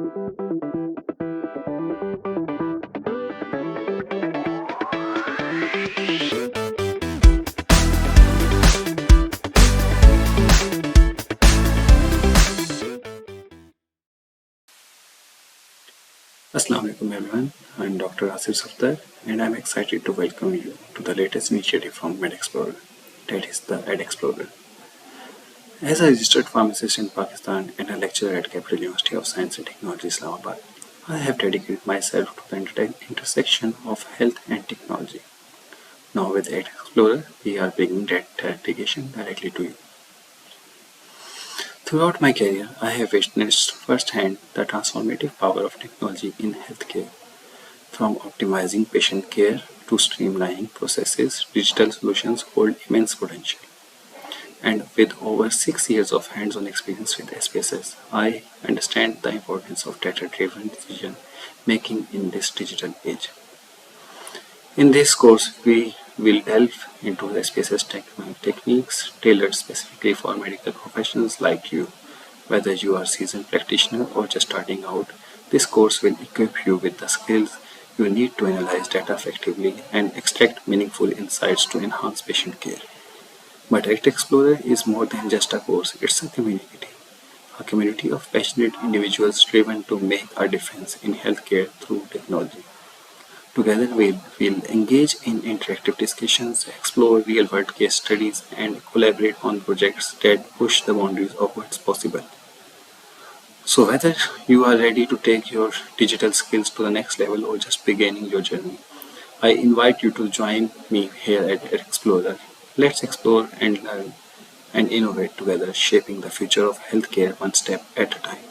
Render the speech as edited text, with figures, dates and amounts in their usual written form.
Assalamu alaikum everyone, I'm Dr. Asif Safdar and I'm excited to welcome you to the latest initiative from MedXplorer, that is the EdXplorer. As a registered pharmacist in Pakistan and a lecturer at Capital University of Science and Technology, Islamabad, I have dedicated myself to the intersection of health and technology. Now with EdXplorer, we are bringing that dedication directly to you. Throughout my career, I have witnessed firsthand the transformative power of technology in healthcare. From optimizing patient care to streamlining processes, digital solutions hold immense potential. And with over 6 years of hands-on experience with SPSS, I understand the importance of data-driven decision making in this digital age. In this course, we will delve into SPSS techniques tailored specifically for medical professionals like you. Whether you are a seasoned practitioner or just starting out, this course will equip you with the skills you need to analyze data effectively and extract meaningful insights to enhance patient care. But EdXplorer is more than just a course, it's a community of passionate individuals driven to make a difference in healthcare through technology. Together we'll engage in interactive discussions, explore real-world case studies, and collaborate on projects that push the boundaries of what's possible. So whether you are ready to take your digital skills to the next level or just beginning your journey, I invite you to join me here at EdXplorer. Let's explore and learn and innovate together, shaping the future of healthcare one step at a time.